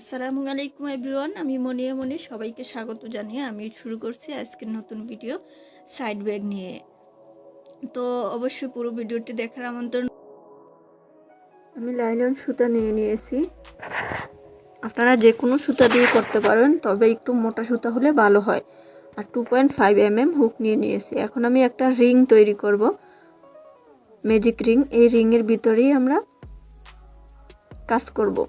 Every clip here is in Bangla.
আসসালামু আলাইকুম এভরিওয়ান, আমি মনিয়া মনি সবাইকে স্বাগত জানিয়ে আমি শুরু করছি আজকের নতুন ভিডিও সাইড ব্যাগ নিয়ে। তো অবশ্যই পুরো ভিডিওটি দেখার আমন্ত্রণ। আমি লাইলন সুতা নিয়ে নিয়েছি, আপনারা যে কোনো সুতা দিয়ে করতে পারেন, তবে একটু মোটা সুতা হলে ভালো হয়। আর 2.5 mm হুক নিয়ে নিয়েছি। এখন আমি একটা রিং তৈরি করব, ম্যাজিক রিং। এই রিংয়ের ভিতরেই আমরা কাজ করব।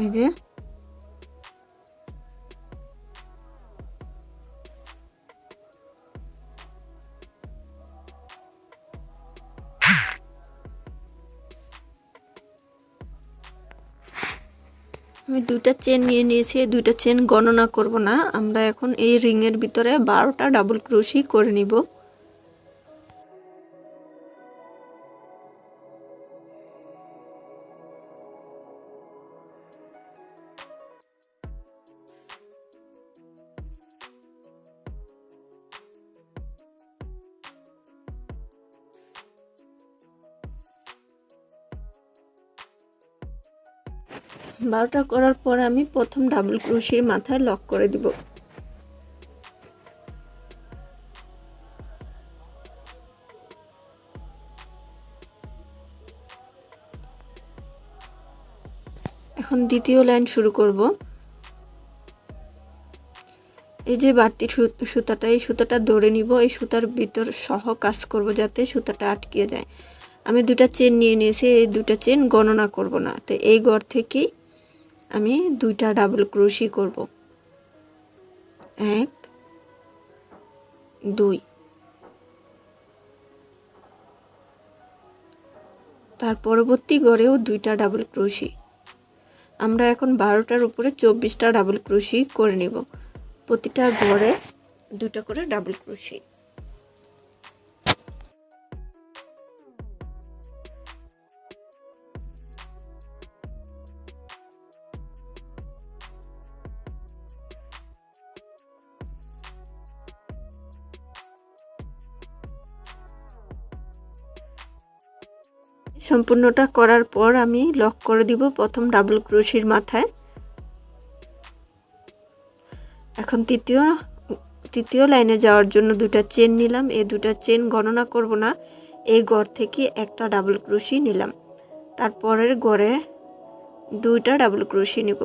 এই যে আমি দুইটা চেন নিয়ে নিয়েছি। এই দুইটা চেন গণনা করব না, আমরা এখন এই রিংয়ের ভিতরে 12টা ডাবল ক্রোশি করে নিব। বারোটা করার পর আমি প্রথম ডাবল ক্রোশির মাথায় লক করে দিব। এখন দ্বিতীয় লাইন শুরু করব। এই যে বাড়তি সুতাটা, এই সুতাটা ধরে নিব, এই সুতার ভিতর সহ কাজ করব যাতে সুতাটা আটকে যায়। আমি দুটা চেন নিয়ে নিয়েছি, এই দুটা চেন গণনা করব না, তো এই ঘর থেকেই আমি দুইটা ডাবল ক্রোশি করব। 1 2, তার পরবর্তী ঘরেও দুইটা ডাবল ক্রোশি। আমরা এখন 12টার উপরে 24টা ডাবল ক্রোশি করে নিব। প্রতিটা ঘরে দুটা করে ডাবল ক্রোশি। সম্পূর্ণটা করার পর আমি লক করে দিব প্রথম ডাবল ক্রোশির মাথায়। এখন তৃতীয় লাইনে যাওয়ার জন্য দুটা চেন নিলাম। এই দুটা চেন গণনা করব না, এই ঘর থেকে একটা ডাবল ক্রোশি নিলাম। তারপরের ঘরে দুইটা ডাবল ক্রোশি নিব।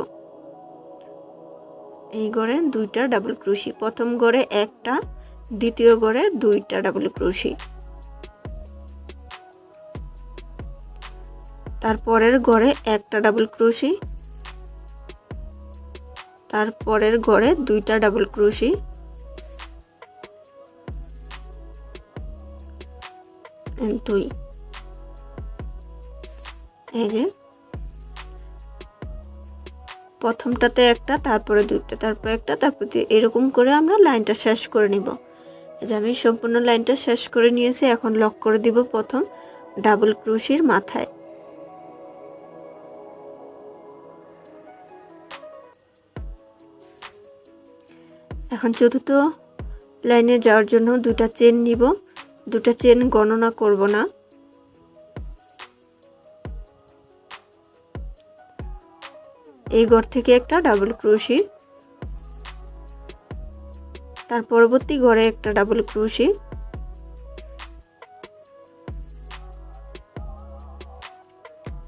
এই ঘরে দুইটা ডাবল ক্রোশি, প্রথম ঘরে একটা, দ্বিতীয় ঘরে দুইটা ডাবল ক্রোশি। তারপরের ঘরে একটা ডাবল ক্রোশি, তারপরের ঘরে দুইটা ডাবল ক্রোশি, দুই। এই যে প্রথমটাতে একটা, তারপরে দুইটা, তারপরে একটা, তারপর এরকম করে আমরা লাইনটা শেষ করে নিব। এই যে আমি সম্পূর্ণ লাইনটা শেষ করে নিয়েছি। এখন লক করে দিব প্রথম ডাবল ক্রোশির মাথায়। এখন চতুর্থ লাইনে যাওয়ার জন্য দুটা চেন নিব। দুটা চেন গণনা করব না, এই ঘর থেকে একটা ডাবল ক্রোশি, তার পরবর্তী ঘরে একটা ডাবল ক্রোশি,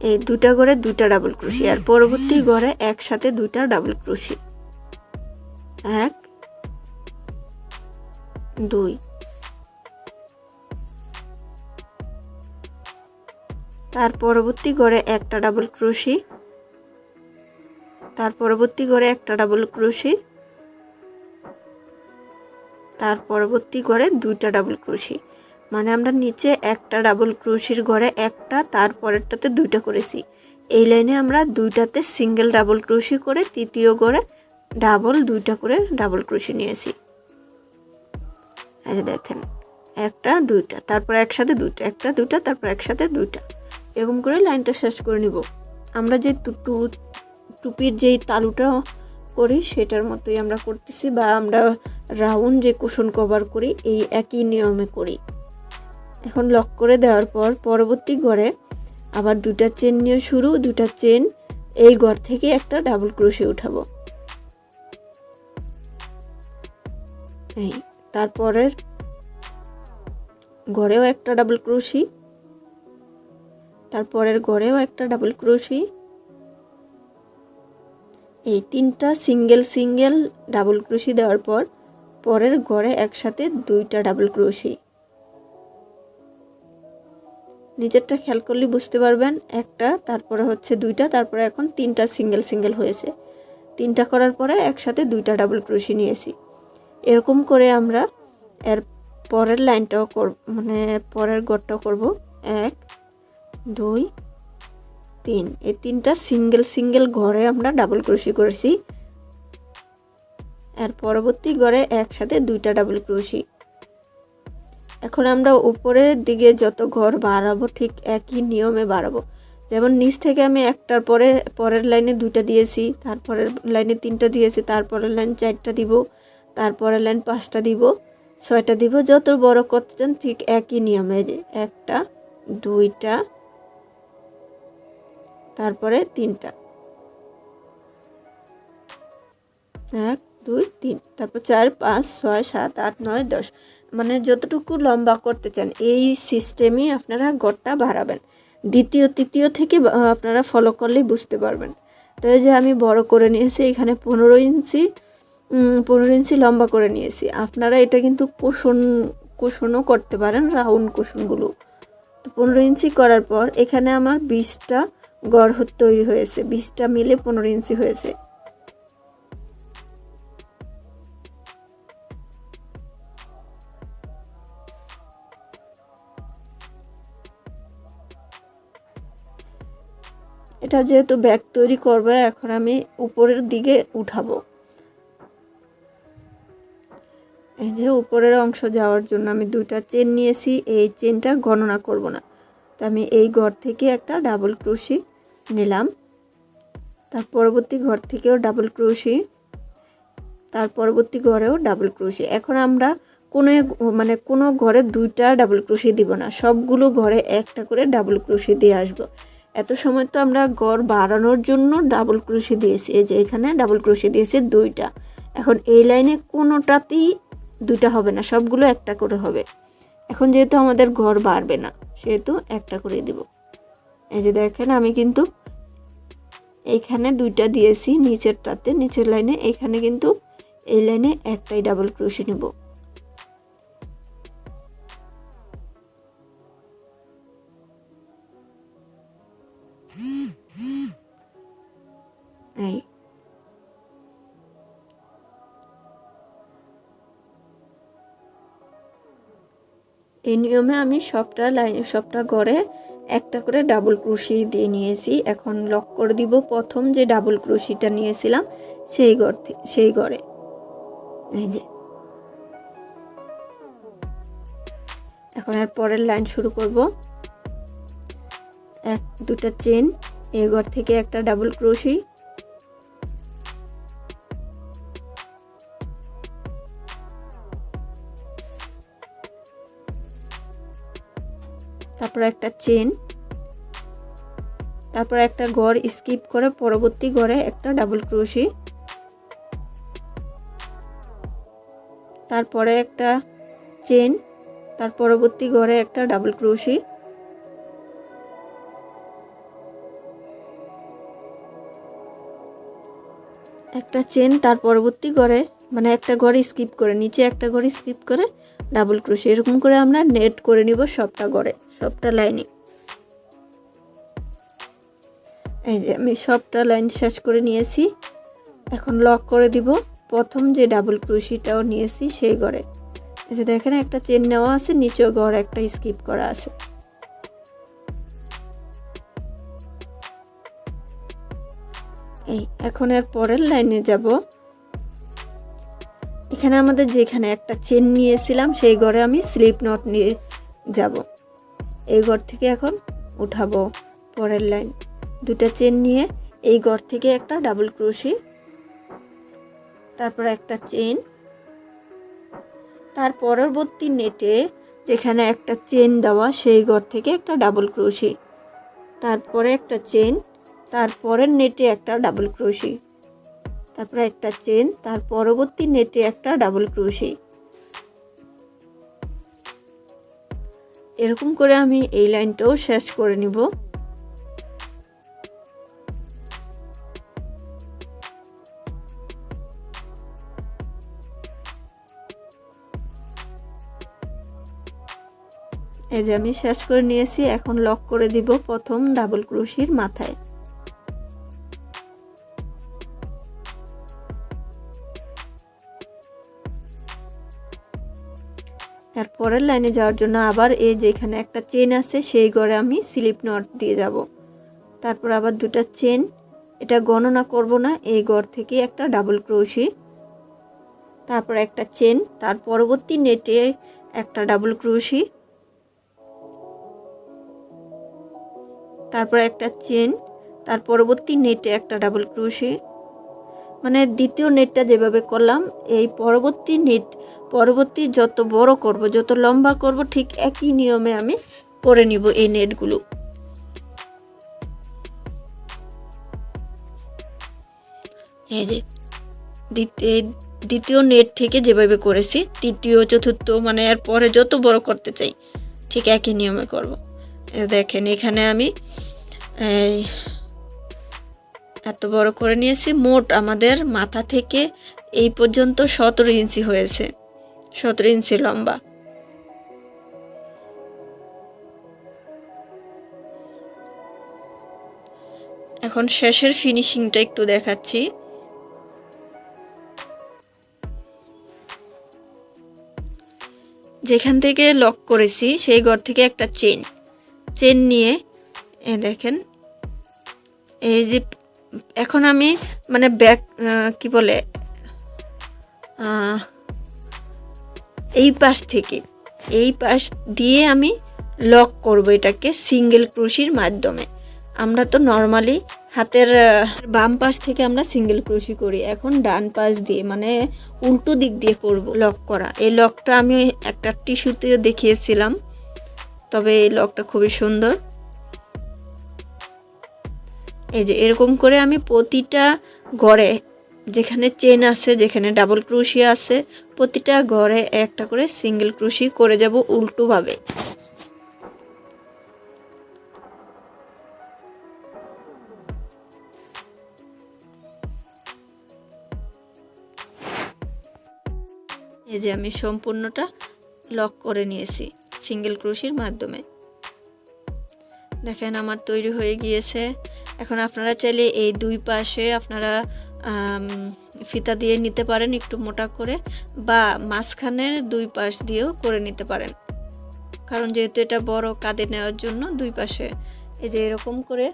এই দুটা ঘরে দুইটা ডাবল ক্রোশি, আর পরবর্তী ঘরে একসাথে দুইটা ডাবল ক্রোশি। 1 2, তার পরবর্তী ঘরে একটা ডাবল ক্রোশি, তার পরবর্তী ঘরে একটা ডাবল ক্রোশি, তার পরবর্তী ঘরে দুইটা ডাবল ক্রোশি। মানে আমরা নিচে একটা ডাবল ক্রোশির ঘরে একটা, তার পরেরটাতে দুইটা করেছি। এই লাইনে আমরা দুইটাতে সিঙ্গেল ডাবল ক্রোশি করে তৃতীয় ঘরে দুইটা করে ডাবল ক্রোশি নিয়েছি। এই যে দেখেন, একটা দুইটা, তারপর একসাথে দুইটা, একটা দুইটা, তারপর একসাথে দুইটা, এরকম করে লাইনটা শেষ করে নিব। আমরা যে টুপির যেই তালুটা করি সেটার মতোই আমরা করতেছি, বা আমরা রাউন্ড যে কুশন কভার করি এই একই নিয়মে করি। এখন লক করে দেওয়ার পর পরবর্তী ঘরে আবার দুটা চেন নিয়ে শুরু, দুটা চেন, এই ঘর থেকে একটা ডাবল ক্রোশি উঠাবো। এই তারপরের ঘরেও একটা ডাবল ক্রোশি, তারপরের ঘরেও একটা ডাবল ক্রোশি, এই তিনটা সিঙ্গেল সিঙ্গেল ডাবল ক্রোশি দেওয়ার পর পরের ঘরে একসাথে দুইটা ডাবল ক্রোশি। নিচেরটা খেয়াল করলে বুঝতে পারবেন, একটা, তারপরে হচ্ছে দুইটা, তারপরে এখন তিনটা সিঙ্গেল সিঙ্গেল হয়েছে। তিনটা করার পরে একসাথে দুইটা ডাবল ক্রোশি নিয়েছি। এরকম করে আমরা এর পরের লাইনটাও করব, মানে পরের ঘরটাও করব। 1 2 3, এই তিনটা সিঙ্গেল সিঙ্গেল ঘরে আমরা ডাবল ক্রোশি করেছি। এর পরবর্তী ঘরে একসাথে দুইটা ডাবল ক্রোশি। এখন আমরা উপরের দিকে যত ঘর বাড়াবো ঠিক একই নিয়মে বাড়াবো। যেমন নিচ থেকে আমি একটার পরে পরের লাইনে দুইটা দিয়েছি, তারপরের লাইনে তিনটা দিয়েছি, তারপরের লাইন 4টা দিব, তারপরের লাইন 5টা দিব, 6টা দিব। যত বড় করতে চান ঠিক একই নিয়মে, যে একটা, দুইটা, তারপরে তিনটা, 1 2 3, তারপর 4 5 6 7 8 9 10, মানে যতটুকু লম্বা করতে চান এই সিস্টেমই আপনারা ঘরটা বাড়াবেন। দ্বিতীয় তৃতীয় থেকে আপনারা ফলো করলেই বুঝতে পারবেন। তো এই যে আমি বড় করে নিয়েছি, এখানে 15 ইঞ্চি লম্বা করে নিয়েছি। আপনারা এটা কিন্তু কুশনও করতে পারেন, রাউন্ড কুশনগুলো। তো 15 ইঞ্চি করার পর এখানে আমার 20টা ঘর তৈরি হয়েছে, 20টা মিলে 15 ইঞ্চি হয়েছে। এটা যেহেতু ব্যাগ তৈরি করবে, এখন আমি উপরের দিকে উঠাবো। এই যে উপরের অংশ যাওয়ার জন্য আমি দুইটা চেন নিয়েছি, এই চেনটা গণনা করব না। তো আমি এই ঘর থেকে একটা ডাবল ক্রোশি নিলাম, তার পরবর্তী ঘর থেকেও ডাবল ক্রোশি, তার পরবর্তী ঘরেও ডাবল ক্রোশি। এখন আমরা কোনো ঘরে দুইটা ডাবল ক্রোশি দিব না, সবগুলো ঘরে একটা করে ডাবল ক্রোশি দিয়ে আসবো। এত সময় তো আমরা ঘর বাড়ানোর জন্য ডাবল ক্রোশি দিয়েছি, এই যে এখানে ডাবল ক্রোশি দিয়েছি দুইটা। এখন এই লাইনে কোনোটাতেই দুইটা হবে না, সবগুলো একটা করে হবে। এখন যেহেতু আমাদের ঘর বাড়বে না, সেহেতু একটা করে দিব। এই যে দেখেন আমি কিন্তু এইখানে দুইটা দিয়েছি নিচেরটাতে, নিচের লাইনে। এখানে কিন্তু এই লাইনে একটাই ডাবল ক্রোশি নিব। এই এই নিয়মে আমি সবটা ঘরে একটা করে ডাবল ক্রোশি দিয়ে নিয়েছি। এখন লক করে দিব প্রথম যে ডাবল ক্রোশিটা নিয়েছিলাম সেই ঘরে। এই যে এখন আর পরের লাইন শুরু করব। দুটা চেন, এই ঘর থেকে একটা ডাবল ক্রোশি, তারপর একটা চেন, তারপর একটা ঘর স্কিপ করে পরবর্তী ঘরে একটা ডাবল ক্রোশি, তারপরে একটা চেন, তার পরবর্তী ঘরে একটা ডাবল ক্রোশি, একটা চেন, তার পরবর্তী ঘরে মানে একটা ঘর স্কিপ করে নিচে একটা ঘর স্কিপ করে ডাবল ক্রোশি। এরকম করে আমরা নেট করে নিব সবটা ঘরে, সবটা লাইনে। এই যে আমি সবটা লাইন শেষ করে নিয়েছি। এখন লক করে দিব প্রথম যে ডাবল ক্রোশিটাও নিয়েছি সেই ঘরে। এই যে দেখেন একটা চেন নেওয়া আছে, নিচেও ঘর একটা স্কিপ করা আছে। এই এখন এর পরের লাইনে যাব। এখানে আমাদের যেখানে একটা চেন নিয়েছিলাম সেই ঘরে আমি স্লিপ নট নিয়ে যাব। এই ঘর থেকে এখন উঠাবো পরের লাইন। দুটা চেন নিয়ে এই ঘর থেকে একটা ডাবল ক্রোশি, তারপর একটা চেন, তার পরবর্তী নেটে যেখানে একটা চেন দেওয়া সেই ঘর থেকে একটা ডাবল ক্রোশি। তারপরে একটা চেন, তারপরের নেটে একটা ডাবল ক্রোশি, তারপরে একটা চেন, তার পরবর্তী নেটে একটা ডাবল ক্রোশি। এরকম করে আমি এই লাইনটাও শেষ করে নিব। এই যে আমি শেষ করে নিয়েছি। এখন লক করে দিব প্রথম ডাবল ক্রোশির মাথায়। এর পরের লাইনে যাওয়ার জন্য আবার এই যে এখানে একটা চেন আছে সেই ঘরে আমি স্লিপ নট দিয়ে যাব। তারপর আবার দুটা চেন, এটা গণনা করব না, এই ঘর থেকে একটা ডাবল ক্রোশি, তারপর একটা চেন, তার পরবর্তী নেটে একটা ডাবল ক্রোশি, তারপর একটা চেন, তার পরবর্তী নেটে একটা ডাবল ক্রোশি। মানে দ্বিতীয় নেটটা যেভাবে করলাম, এই পরবর্তী যত বড় করব, যত লম্বা করব, ঠিক একই নিয়মে আমি করে নিব এই নেটগুলো। এই যে দ্বিতীয় নেট থেকে যেভাবে করেছি, তৃতীয়, চতুর্থ, মানে এর পরে যত বড় করতে চাই ঠিক একই নিয়মে করব। দেখেন এখানে আমি এত বড় করে নিয়েছি। মোট আমাদের মাথা থেকে এই পর্যন্ত 17 ইঞ্চি হয়েছে, 17 ইঞ্চি লম্বা। এখন শেষের ফিনিশিংটা একটু দেখাচ্ছি। যেখান থেকে লক করেছি সেই ঘর থেকে একটা চেন নিয়ে দেখেন এই যে এখন আমি মানে ব্যাক কি বলে এই পাশ দিয়ে আমি লক করব এটাকে সিঙ্গেল ক্রোশির মাধ্যমে। আমরা তো নর্মালি হাতের বাম পাশ থেকে আমরা সিঙ্গেল ক্রোশি করি, এখন ডান পাশ দিয়ে মানে উল্টো দিক দিয়ে করব লক করা। এই লকটা আমি একটা টিস্যুতে দেখিয়েছিলাম, তবে এই লকটা খুবই সুন্দর। এই যে এরকম করে আমি প্রতিটা ঘরে যেখানে চেন আছে, যেখানে ডাবল ক্রোশি আছে, প্রতিটা ঘরে একটা করে সিঙ্গেল ক্রোশি করে যাব উল্টোভাবে। এই যে আমি সম্পূর্ণটা লক করে নিয়েছি সিঙ্গেল ক্রোশির মাধ্যমে। দেখেন আমার তৈরি হয়ে গিয়েছে। এখন আপনারা চাইলে এই দুই পাশে আপনারা ফিতা দিয়ে নিতে পারেন একটু মোটা করে, বা মাঝখানের দুই পাশ দিয়েও করে নিতে পারেন, কারণ যেহেতু এটা বড় কাঁধে নেওয়ার জন্য দুই পাশে এই যে এরকম করে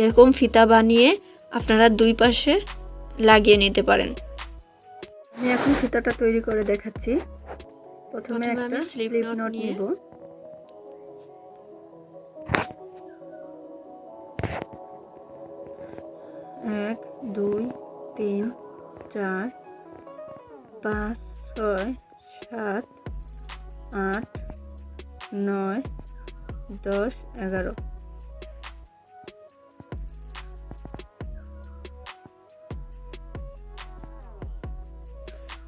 এরকম ফিতা বানিয়ে আপনারা দুই পাশে লাগিয়ে নিতে পারেন। আমি এখন ফিতাটা তৈরি করে দেখাচ্ছি। প্রথমে আমি স্লিপ নট নিব। এক, দুই, তিন, চার, 5, 6, 7, 8, 9, 10, 11।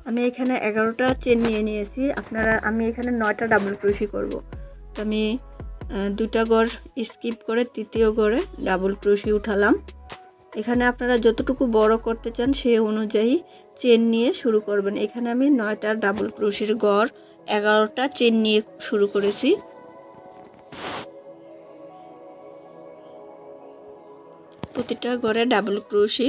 আমি এখানে 11টা চেন নিয়ে নিয়েছি। আমি এখানে 9টা ডাবল ক্রোশি করব। তো আমি দুটা ঘর স্কিপ করে তৃতীয় ঘরে ডাবল ক্রোশি উঠালাম। এখানে আপনারা যতটুকু বড় করতে চান সেই অনুযায়ী চেন নিয়ে শুরু করবেন। এখানে আমি 9টা ডাবল ক্রোশির ঘর 11টা চেন নিয়ে শুরু করেছি। প্রতিটা ঘরে ডাবল ক্রোশি।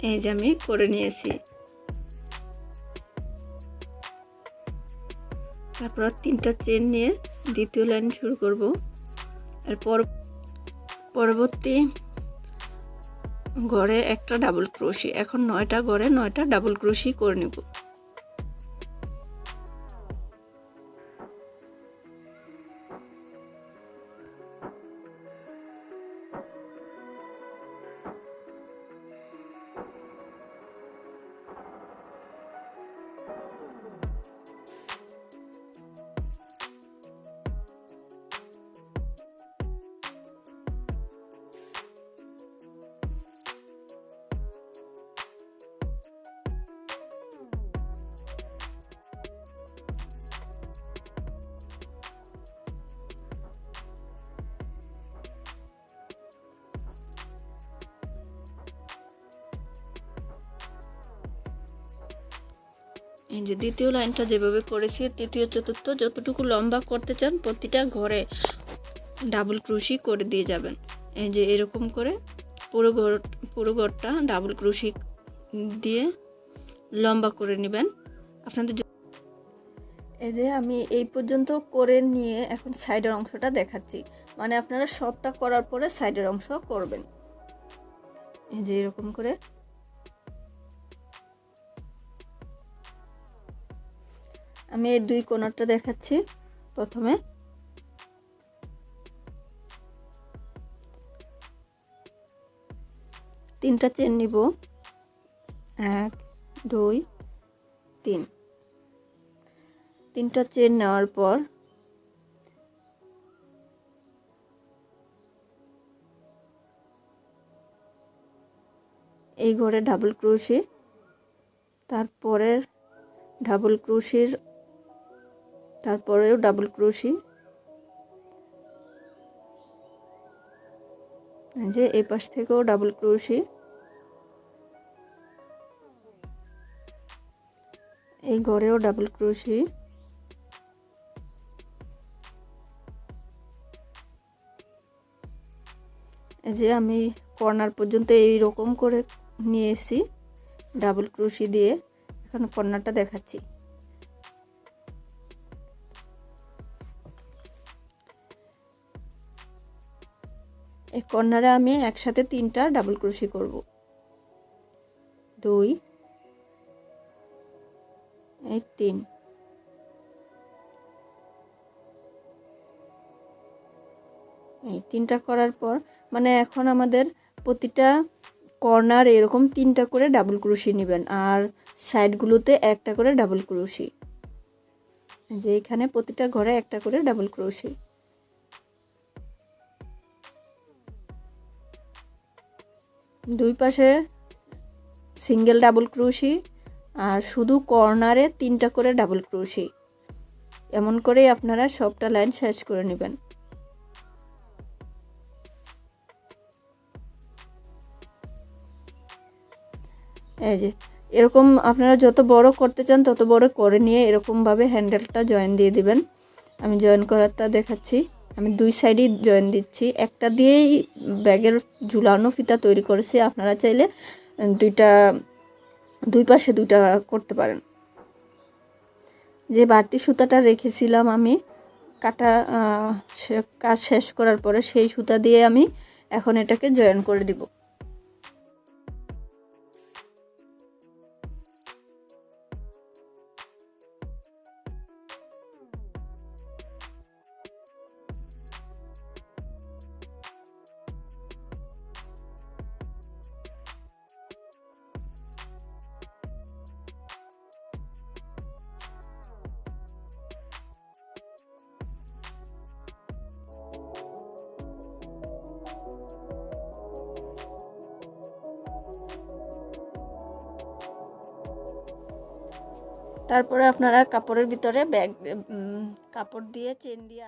এই যে আমি করে নিয়েছি। তারপর 3টা চেন নিয়ে দ্বিতীয় লাইন শুরু করব। এরপর পরবর্তী ঘরে একটা ডাবল ক্রোশি। এখন 9টা ঘরে 9টা ডাবল ক্রোশি করে নেব। এই যে দ্বিতীয় লাইনটা যেভাবে করেছি, তৃতীয় চতুর্থ যতটুকু লম্বা করতে চান প্রতিটা ঘরে ডাবল ক্রোশি করে দিয়ে যাবেন। এই যে এরকম করে পুরো ঘরটা ডাবল ক্রোশি দিয়ে লম্বা করে নেবেন আপনাদের। এই যে আমি এই পর্যন্ত করে নিয়ে এখন সাইডের অংশটা দেখাচ্ছি, মানে আপনারা সবটা করার পরে সাইডের অংশ করবেন। এই যে এরকম করে আমি এই দুই কোণারটা দেখাচ্ছি। প্রথমে তিনটা চেন নিব, 1 2 3। তিনটা চেন নেওয়ার পর এই ঘরে ডাবল ক্রোশি, তারপরের ডাবল ক্রোশির তারপরেও ডাবল ক্রোশি, এই যে এই পাশ থেকেও ডাবল ক্রোশি, এই ঘরেও ডাবল ক্রোশি, এই যে আমি কর্নার পর্যন্ত এই রকম করে নিয়ে এসেছি ডাবল ক্রোশি দিয়ে। এখন কর্নারটা দেখাচ্ছি। এই কর্নারে আমি একসাথে 3টা ডাবল ক্রোশি করব, 2 এই 3। এই 3টা করার পর মানে এখন আমাদের প্রতিটা কর্নার এরকম 3টা করে ডাবল ক্রোশি নেবেন, আর সাইডগুলোতে একটা করে ডাবল ক্রোশি। যে এখানে প্রতিটা ঘরে একটা করে ডাবল ক্রোশি। দুই পাশে সিঙ্গেল ডাবল ক্রোশি, আর শুধু কর্নারে 3টা করে ডাবল ক্রোশি। এমন করেই আপনারা সবটা লাইন শেষ করে নেবেন। এই যে এরকম আপনারা যত বড় করতে চান তত বড় করে নিয়ে এরকমভাবে হ্যান্ডেলটা জয়েন দিয়ে দিবেন। আমি জয়েন করারটা দেখাচ্ছি। আমি দুই সাইডই জয়েন দিচ্ছি। একটা দিয়েই ব্যাগের ঝুলানো ফিতা তৈরি করেছি, আপনারা চাইলে দুই পাশে দুইটা করতে পারেন। যে বাড়তি সুতাটা রেখেছিলাম আমি কাজ শেষ করার পরে, সেই সুতা দিয়ে আমি এখন এটাকে জয়েন করে দিব। তারপরে আপনারা কাপড়ের ভিতরে কাপড় দিয়ে চেন দিয়ে